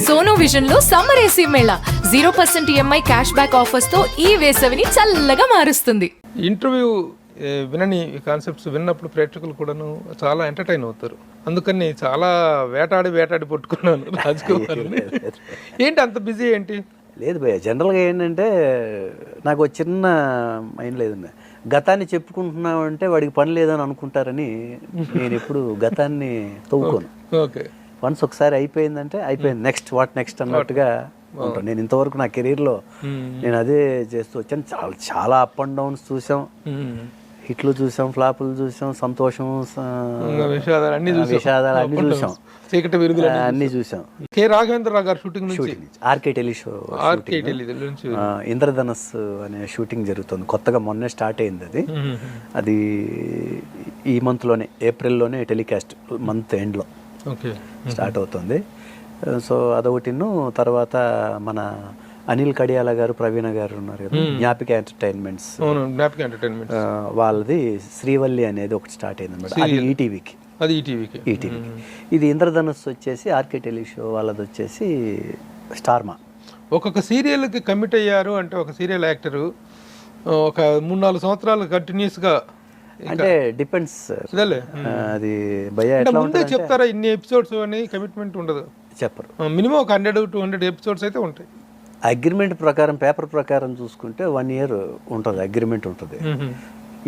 Sono vision లో summer AC Mela 0% EMI cash back offers తో ఈ వేసవిని చల్లగా మారుస్తుంది. ఇంటర్వ్యూ వినని కాన్సెప్ట్స్ విన్నప్పుడు ప్రేక్షకులు కూడాను చాలా ఎంటర్టైన్ అవుతారు. అందుకని చాలా వేటాడి పట్టుకున్నాను రాజ్ కుమార్ని. ఏంటి అంత బిజీ ఏంటి? లేదు భయ్య, జనరల్గా ఏంటంటే నాకు ఒక చిన్న మైండ్ లేదండి. గతాన్ని చెప్పుకుంటున్నామంటే వాడికి పని లేదని అనుకుంటారని నేను ఎప్పుడు గతాన్ని తవ్వుకోను. ఓకే, వన్స్ ఒకసారి అయిపోయిందంటే అయిపోయింది, నెక్స్ట్ నెక్స్ట్ అన్నట్టుగా ఉంటాను. నేను ఇంతవరకు నా కెరీర్లో నేను అదే చేస్తూ వచ్చాను. చాలా అప్ అండ్ డౌన్స్ చూసాం, హిట్లు చూసాం, ఫ్లాపులు చూసాం, సంతోషం, విషాదాలు అన్ని చూసాం, చీకటి విరుదులు అన్ని చూసాం. కె రాఘవేంద్రరావు గారు షూటింగ్ నుంచి ఆర్కే టెలి షో, ఇంద్రధనస్ అనే షూటింగ్ జరుగుతుంది. కొత్తగా మొన్నే స్టార్ట్ అయింది. అది ఈ మంత్లోనే, ఏప్రిల్లోనే టెలికాస్ట్, మంత్ ఎండ్లో స్టార్ట్ అవుతుంది. సో అదొకటిను. తర్వాత మన అనిల్ కడియాల గారు, ప్రవీణ గారు ఉన్నారు కదా, జ్ఞాపిక ఎంటర్టైన్మెంట్స్, వాళ్ళది శ్రీవల్లి అనేది ఒకటి స్టార్ట్ అయింది అనమాట. అది ఈటీవీకి. ఇది ఇంద్రధనుస్ వచ్చేసి ఆర్కే టెలి షో వాళ్ళది వచ్చేసి స్టార్మా. ఒక్కొక్క సీరియల్కి కమిట్ అయ్యారు అంటే ఒక సీరియల్ యాక్టరు ఒక 3-4 సంవత్సరాలు కంటిన్యూస్గా అంటే డిపెండ్స్. అది భయ్య ఎట్లా ముందే చెప్తారా ఇన్ని ఎపిసోడ్స్ అని? కమిట్మెంట్ ఉండదు, చెప్పరు. మినిమం ఒక 100-200 ఎపిసోడ్స్ అయితే ఉంటాయి. అగ్రిమెంట్ ప్రకారం, పేపర్ ప్రకారం చూసుకుంటే 1 year ఉంటుంది, అగ్రిమెంట్ ఉంటుంది.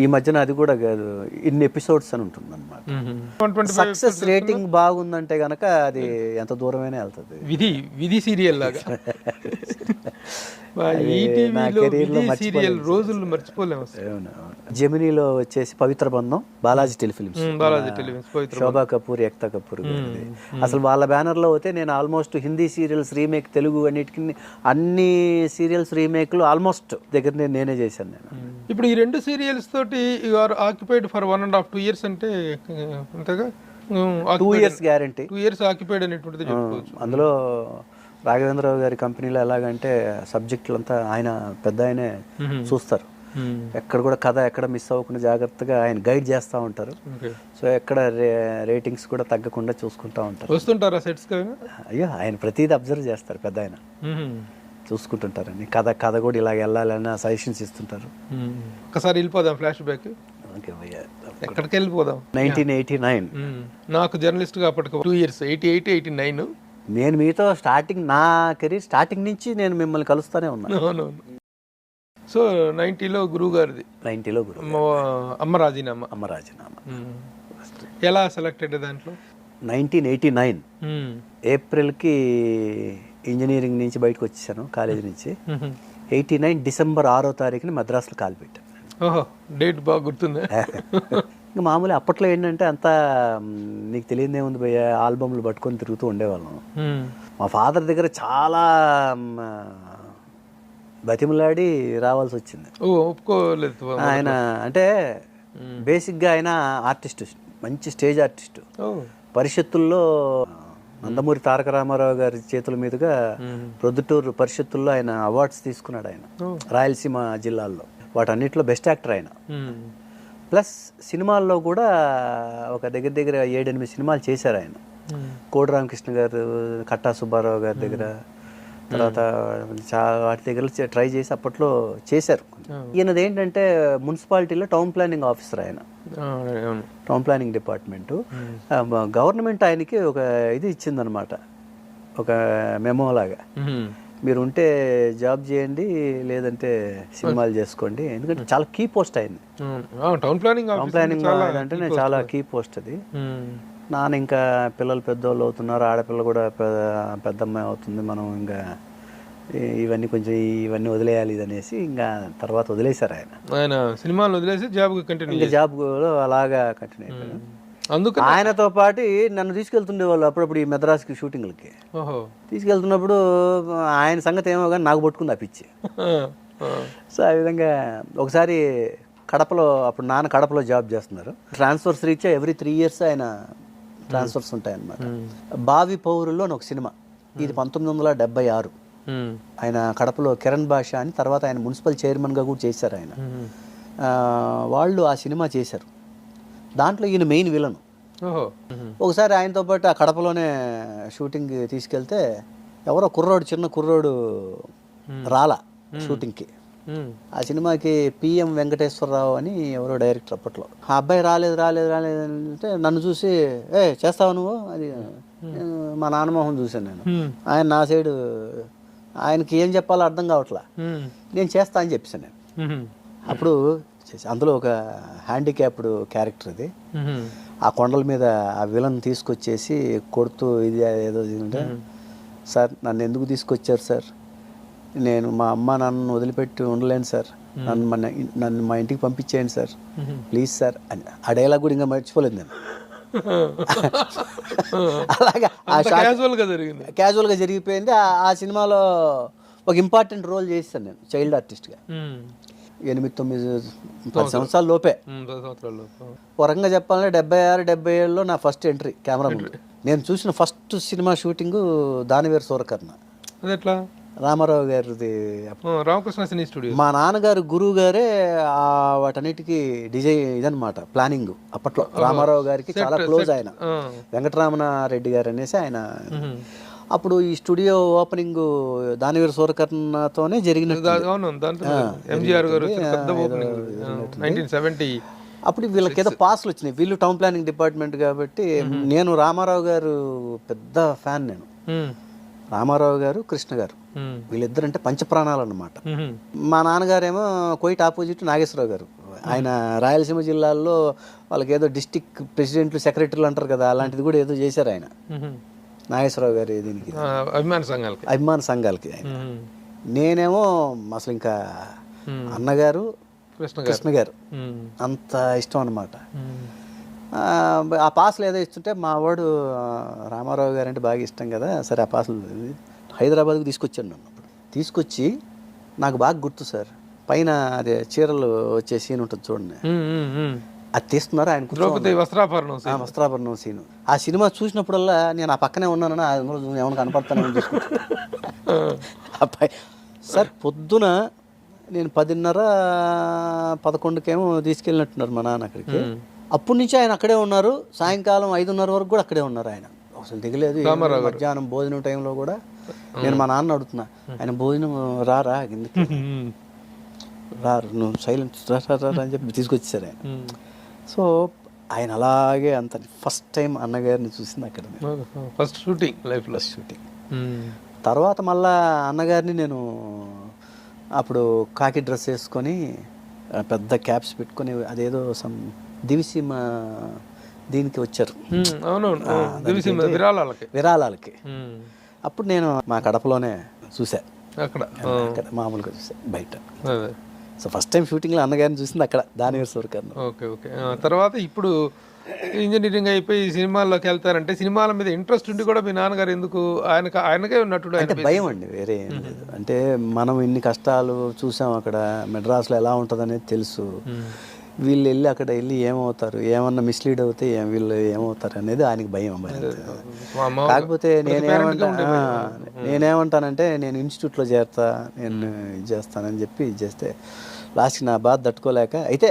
ఈ మధ్యన అది కూడా కాదు, ఇన్ని ఎపిసోడ్స్ అని ఉంటుంది అనమాట. సక్సెస్ రేటింగ్ బాగుందంటే గనక అది ఎంత దూరమైనా వెళ్తుంది. విధి సీరియల్ లాగా. రోజులు మర్చిపోలేము. జెమినీలో వచ్చేసి పవిత్ర బంధం, బాలాజీ టెలిఫిలిమ్స్, శోభా కపూర్, ఏక్తా కపూర్. అసలు వాళ్ళ బ్యానర్ లో అయితే నేను almost Hindi serials remake, Telugu అన్ని సీరియల్స్ రీమేక్లు ఆల్మోస్ట్ దగ్గర నేనే చేశాను. నేను ఇప్పుడు ఈ 2 సీరియల్స్ తోటి you are occupied for 1.5-2 years అంటే అంతగా 2 years గ్యారంటీ. 2 years ఆక్యుపైడ్ అనేటువంటిది చెప్పుకోవచ్చు. అందులో రాఘవేంద్రరావు గారి కంపెనీలో ఎలాగంటే సబ్జెక్టులంతా ఆయన పెద్ద ఆయనే చూస్తారు. ఎక్కడ కూడా కథ ఎక్కడ మిస్ అవ్వకుండా జాగ్రత్తగా ఆయన గైడ్ చేస్తూ ఉంటారు. సో ఎక్కడ రేటింగ్స్ కూడా తగ్గకుండా చూసుకుంటూ ఉంటారు. వస్తుంటారా సెట్స్? అయ్యో, ఆయన ప్రతిదీ అబ్జర్వ్ చేస్తారు, పెద్ద ఆయన చూసుకుంటుంటారని. కథ కూడా ఇలాగ వెళ్ళాలని సజెషన్స్ ఇస్తుంటారు. ఒకసారి వెళ్ళిపోదాం ఫ్లాష్ బ్యాక్. ఎక్కడికి వెళ్ళిపోదాం? 1989. నాకు జర్నలిస్ట్గా అప్పటికి 2 years, 88-89. నేను మీతో స్టార్టింగ్, నా కెరీర్ స్టార్టింగ్ నుంచి నేను మిమ్మల్ని కలుస్తూనే ఉన్నాను. సో 90లో గురువు గారిది, 90లో గురువు, అమ్మ రాజీనామా. ఎలా సెలెక్టెడ్ దాంట్లో? 1989 ఏప్రిల్కి ఇంజనీరింగ్ నుంచి బయటకు వచ్చేసాను, కాలేజీ నుంచి. 89 December 6వ తారీఖుని మద్రాసులో కాలు పెట్టాను. ఓహో, డేట్ బాగా గుర్తుంది. ఇంకా మామూలు అప్పట్లో ఏంటంటే అంతా నీకు తెలియదే ఉంది భయ్య, ఆల్బమ్లు పట్టుకొని తిరుగుతూ ఉండేవాళ్ళం. మా ఫాదర్ దగ్గర చాలా బతిమలాడి రావాల్సి వచ్చింది. ఒప్పుకోలేదు ఆయన. అంటే బేసిక్గా ఆయన ఆర్టిస్ట్, మంచి స్టేజ్ ఆర్టిస్టు. పరిషత్తుల్లో నందమూరి తారక రామారావు గారి చేతుల మీదుగా ప్రొద్దుటూరు పరిషత్తుల్లో ఆయన అవార్డ్స్ తీసుకున్నాడు. ఆయన రాయలసీమ జిల్లాల్లో వాటన్నిటిలో బెస్ట్ యాక్టర్ ఆయన. ప్లస్ సినిమాల్లో కూడా ఒక దగ్గర 7-8 సినిమాలు చేశారు ఆయన. కోడి రామకృష్ణ గారు, కట్టా సుబ్బారావు గారి దగ్గర, తర్వాత వాటి దగ్గర ట్రై చేసి అప్పట్లో చేశారు. ఈయనది ఏంటంటే మున్సిపాలిటీలో టౌన్ ప్లానింగ్ ఆఫీసర్ ఆయన, టౌన్ ప్లానింగ్ డిపార్ట్మెంటు. గవర్నమెంట్ ఆయనకి ఒక ఇది ఇచ్చిందనమాట, ఒక మెమో లాగా, మీరు ఉంటే జాబ్ చేయండి, లేదంటే సినిమాలు చేసుకోండి. ఎందుకంటే చాలా కీ పోస్ట్ అయింది టౌన్ ప్లానింగ్ అంటే చాలా కీ పోస్ట్ అది. నాన్న ఇంకా పిల్లలు పెద్దోళ్ళు అవుతున్నారు, ఆడపిల్ల కూడా పెద్దమ్మాయి అవుతుంది, మనం ఇంకా ఇవన్నీ వదిలేయాలి అనేసి ఇంకా తర్వాత వదిలేశారు ఆయన సినిమాలు వదిలేసి జాబ్ అలాగా కంటిన్యూ అయిపోయాను. అందుకు ఆయనతో పాటు నన్ను తీసుకెళ్తుండేవాళ్ళు అప్పుడప్పుడు ఈ మెద్రాస్కి షూటింగ్లకి. తీసుకెళ్తున్నప్పుడు ఆయన సంగతి ఏమో కానీ నాకు పట్టుకుంది ఆ పిచ్చి. సో ఆ విధంగా ఒకసారి కడపలో, అప్పుడు నాన్న కడపలో జాబ్ చేస్తున్నారు, ట్రాన్స్ఫర్స్ రీత్యా ఎవ్రీ 3 years ఆయన ట్రాన్స్ఫర్స్ ఉంటాయన్నమాట. బావి పౌరుల్లో ఒక సినిమా, ఇది 1976. ఆయన కడపలో కిరణ్ భాష అని, తర్వాత ఆయన మున్సిపల్ చైర్మన్గా కూడా చేశారు ఆయన. వాళ్ళు ఆ సినిమా చేశారు, దాంట్లో ఈయన మెయిన్ విలను. ఒకసారి ఆయనతో పాటు ఆ కడపలోనే షూటింగ్ తీసుకెళ్తే ఎవరో కుర్రోడు, చిన్న కుర్రోడు రాలా షూటింగ్కి. ఆ సినిమాకి పిఎం వెంకటేశ్వరరావు అని ఎవరో డైరెక్టర్ అప్పట్లో. ఆ అబ్బాయి రాలేదు అంటే నన్ను చూసి చేస్తావు నువ్వు అది, మా నాన్నమోహన్ చూశాను నేను. ఆయన నా సైడు, ఆయనకి ఏం చెప్పాలో అర్థం కావట్లా, నేను చేస్తా అని చెప్పాను నేను. అప్పుడు అందులో ఒక హ్యాండిక్యాప్డ్ క్యారెక్టర్ అది. ఆ కొండల మీద ఆ విలన్ తీసుకొచ్చేసి కొడుతూ ఇది ఏదో అంటే, సార్ నన్ను ఎందుకు తీసుకొచ్చారు సార్, నేను మా అమ్మ నాన్నను వదిలిపెట్టి ఉండలేను సార్, నన్ను మా ఇంటికి పంపించేయండి సార్ ప్లీజ్ సార్ అని. ఆ డైలాగ్ కూడా ఇంకా మర్చిపోలేదు నేను. అలాగా క్యాజువల్గా జరిగిపోయింది. ఆ సినిమాలో ఒక ఇంపార్టెంట్ రోల్ చేస్తాను నేను చైల్డ్ ఆర్టిస్ట్గా. 8-9-10 సంవత్సరాల లోపే. ఒక రకంగా చెప్పాలంటే 76-77లో నా ఫస్ట్ ఎంట్రీ కెమెరా ముందు. నేను చూసిన ఫస్ట్ సినిమా షూటింగ్ దానివేరు సూరకర్ణ. అది ఎట్లా? రామారావు గారిది, రామకృష్ణ సినీ స్టూడియో. మా నాన్నగారు గురువు గారే వాటన్నిటికీ డిజైన్ ఇదనమాట, ప్లానింగ్. అప్పట్లో రామారావు గారికి చాలా క్లోజ్ ఆయన, వెంకటరామనారెడ్డి గారు అనేసి ఆయన. అప్పుడు ఈ స్టూడియో ఓపెనింగ్ దానివేరు సూరకర్ణతోనే జరిగినట్టు. అప్పుడు వీళ్ళకి ఏదో పాస్లు వచ్చినాయి, వీళ్ళు టౌన్ ప్లానింగ్ డిపార్ట్మెంట్ కాబట్టి. నేను రామారావు గారు పెద్ద ఫ్యాన్. నేను రామారావు గారు, కృష్ణ గారు, వీళ్ళిద్దరంటే పంచప్రాణాలు అన్నమాట. మా నాన్నగారేమో కోయిట్ ఆపోజిట్ నాగేశ్వరరావు గారు. ఆయన రాయలసీమ జిల్లాల్లో వాళ్ళకి ఏదో డిస్టిక్ ప్రెసిడెంట్లు, సెక్రటరీలు అంటారు కదా, అలాంటిది కూడా ఏదో చేశారు ఆయన, నాగేశ్వరరావు గారు. దీనికి అభిమాన సంఘాలకి ఆయన. నేనేమో అసలు ఇంకా అన్నగారు, కృష్ణ గారు అంత ఇష్టం అన్నమాట. ఆ పాసులు ఏదో ఇస్తుంటే మా వాడు రామారావు గారు అంటే బాగా ఇష్టం కదా, సరే ఆ పాసులు హైదరాబాద్కి తీసుకొచ్చాడు నన్ను. తీసుకొచ్చి నాకు బాగా గుర్తు సార్, పైన అదే చీరలు వచ్చే సీన్ ఉంటుంది చూడండి, అది తీస్తున్నారు ఆయన వస్త్రాభరణం సీను. ఆ సినిమా చూసినప్పుడల్లా నేను ఆ పక్కనే ఉన్నానని ఏమైనా కనపడతానని చూసుకుంటాను. సార్ పొద్దున నేను 10:30-11కేమో తీసుకెళ్ళినట్టున్నారు మా నాన్న అక్కడికి. అప్పటి నుంచి ఆయన అక్కడే ఉన్నారు, సాయంకాలం 5:30 వరకు కూడా అక్కడే ఉన్నారు ఆయన, అసలు దిగలేదు. మధ్యాహ్నం భోజనం టైంలో కూడా నేను మా నాన్న అడుగుతున్నా, ఆయన భోజనం రారా కిందకి రారు, నువ్వు సైలెంట్ రా అని చెప్పి తీసుకొచ్చారు ఆయన. సో ఆయన అలాగే అంత ఫస్ట్ టైం అన్నగారిని చూసింది అక్కడ, ఫస్ట్ షూటింగ్ లైఫ్లో షూటింగ్. తర్వాత మళ్ళా అన్నగారిని నేను అప్పుడు కాకి డ్రెస్ వేసుకొని పెద్ద క్యాప్స్ పెట్టుకొని అదేదో దివిసీమ దీనికి వచ్చారు, విరాళాలకి. అప్పుడు నేను మా కడపలోనే చూసా, అక్కడ మామూలుగా చూసా బయట. సో ఫస్ట్ టైం షూటింగ్లో అన్నగారిని చూసింది అక్కడ దానివేరు సూరకర్ణ. ఓకే. తర్వాత ఇప్పుడు ఇంజనీరింగ్ అయిపోయి సినిమాల్లోకి వెళ్తారంటే సినిమాల మీద ఇంట్రెస్ట్ ఉండి కూడా మీ నాన్నగారు ఎందుకు, ఆయనకే ఉన్నట్టు అంటే భయం అండి, వేరే ఏం లేదు. అంటే మనం ఇన్ని కష్టాలు చూసాం అక్కడ, మెడ్రాస్లో ఎలా ఉంటుంది అనేది తెలుసు. వీళ్ళు వెళ్ళి అక్కడ వెళ్ళి ఏమవుతారు, ఏమన్నా మిస్లీడ్ అవుతే వీళ్ళు ఏమవుతారు అనేది ఆయనకి భయం. కాకపోతే నేనేమంటానంటే నేను ఇన్స్టిట్యూట్లో చేరతా, నేను ఇది చేస్తానని చెప్పి ఇది చేస్తే లాస్ట్కి నా బాధ తట్టుకోలేక, అయితే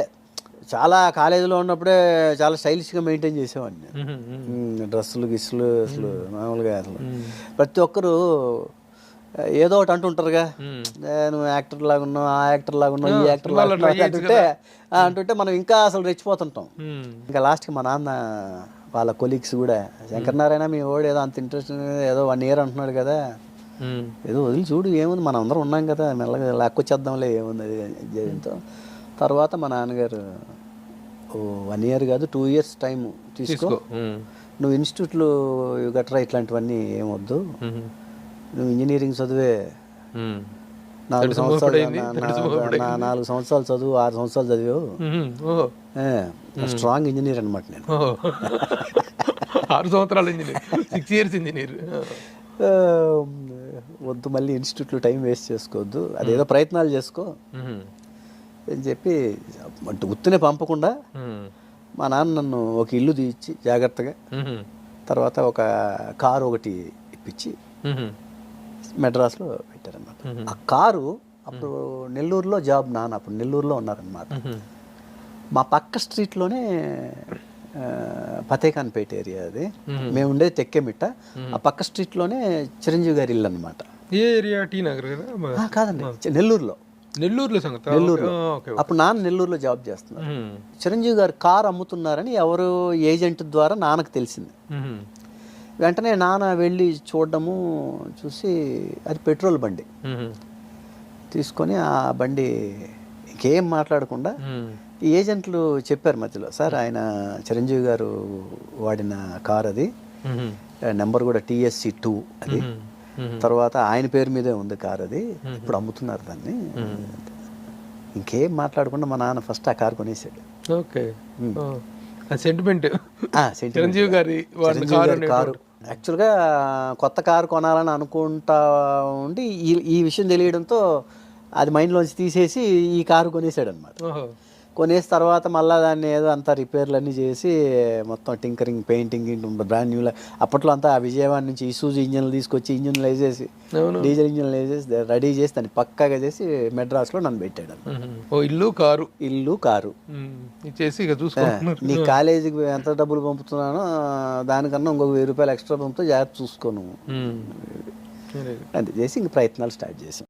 చాలా కాలేజీలో ఉన్నప్పుడే చాలా స్టైలిష్గా మెయింటైన్ చేసేవాడిని, డ్రెస్సులు గిస్సులు అసలు మామూలుగా. అసలు ప్రతి ఒక్కరు ఏదో ఒకటి అంటుంటారుగా, నువ్వు యాక్టర్ లాగా ఉన్నావు, ఆ యాక్టర్ లాగా ఉన్నావు, ఈ యాక్టర్ లాగా అంటుంటే మనం ఇంకా అసలు రెచ్చిపోతుంటాం. ఇంకా లాస్ట్కి మా నాన్న వాళ్ళ కొలీగ్స్ కూడా, శంకరనారాయణ మీ వాడు ఏదో అంత ఇంట్రెస్ట్, ఏదో 1 year అంటున్నాడు కదా, ఏదో వదిలి చూడు ఏముంది, మనం అందరం ఉన్నాం కదా, మెల్లగా లాక్కొచ్చేద్దాంలే ఏముంది అది జీవితంతో. తర్వాత మా నాన్నగారు 1 year కాదు 2 years టైం తీసుకో, నువ్వు ఇన్స్టిట్యూట్లు గట్రా ఇట్లాంటివన్నీ ఏమొద్దు, నువ్వు ఇంజనీరింగ్ చదివే 4 సంవత్సరాలు చదువు, 6 సంవత్సరాలు చదివావు, స్ట్రాంగ్ ఇంజనీర్ అనమాట నేను. 6 సంవత్సరాలు ఇంజనీర్, 6 years ఇంజనీర్. వద్దు మళ్ళీ ఇన్స్టిట్యూట్లో టైం వేస్ట్ చేసుకోవద్దు, అదేదో ప్రయత్నాలు చేసుకో అని చెప్పి అంటే గుర్తునే పంపకుండా మా నాన్న నన్ను ఒక ఇల్లు తీయించి జాగ్రత్తగా, తర్వాత ఒక కారు ఒకటి ఇప్పించి మెడ్రాస్లో పెట్టారనమాట. ఆ కారు అప్పుడు నెల్లూరులో జాబ్, నాన్న అప్పుడు నెల్లూరులో ఉన్నారనమాట. మా పక్క స్ట్రీట్లోనే ఫతేఖాన్పేట ఏరియా అది. మేము ఉండేది తెక్కెమిట్ట. ఆ పక్క స్ట్రీట్లోనే చిరంజీవి గారి ఇల్లు అనమాట. ఏ ఏరియా? టీ నగర్ కదా? కాదండి, నెల్లూరులో. నెల్లూరులో సంగతి. నెల్లూరులో. ఓకే. అప్పుడు నాన్న నెల్లూరులో జాబ్ చేస్తున్నారు. చిరంజీవి గారు కారు అమ్ముతున్నారని ఎవరు ఏజెంట్ ద్వారా నాన్నకు తెలిసింది. వెంటనే నాన్న వెళ్ళి చూడడము, చూసి అది పెట్రోల్ బండి తీసుకొని ఆ బండి ఇంకేం మాట్లాడకుండా ఈ ఏజెంట్లు చెప్పారు మధ్యలో, సార్ ఆయన చిరంజీవి గారు వాడిన కార్ అది, నెంబర్ కూడా TSC 2 అది, తర్వాత ఆయన పేరు మీదే ఉంది కార్ అది, ఇప్పుడు అమ్ముతున్నారు దాన్ని. ఇంకేం మాట్లాడకుండా మా నాన్న ఫస్ట్ ఆ కార్ కొనేసాడు. ఓకే. సెంటిమెంట్ చిరంజీవి గారి కారు. యాక్చువల్గా కొత్త కారు కొనాలని అనుకుంటా ఉండి ఈ విషయం తెలియడంతో అది మైండ్లోంచి తీసేసి ఈ కారు కొనేసాడు అనమాట. కొనేసిన తర్వాత మళ్ళీ దాన్ని ఏదో అంతా రిపేర్లు అన్నీ చేసి మొత్తం టింకరింగ్, పెయింటింగ్, బ్రాండ్ న్యూ. అప్పట్లో అంతా ఆ విజయవాడ నుంచి ఇసూజు ఇంజన్లు తీసుకొచ్చి ఇంజన్లు వేసేసి, డీజిల్ ఇంజన్లు వేసేసి రెడీ చేసి దాన్ని పక్కాగా చేసి మెడ్రాస్లో నన్ను పెట్టాడు. ఇల్లు కారు చేసి ఇక చూసుకున్నాను. నీ కాలేజీకి ఎంత డబ్బులు పంపుతున్నానో దానికన్నా ఇంకొక 1000 రూపాయలు ఎక్స్ట్రా పంపుతూ జాగ్రత్త చూసుకోను. అది చేసి ఇంక ప్రయత్నాలు స్టార్ట్ చేసాం.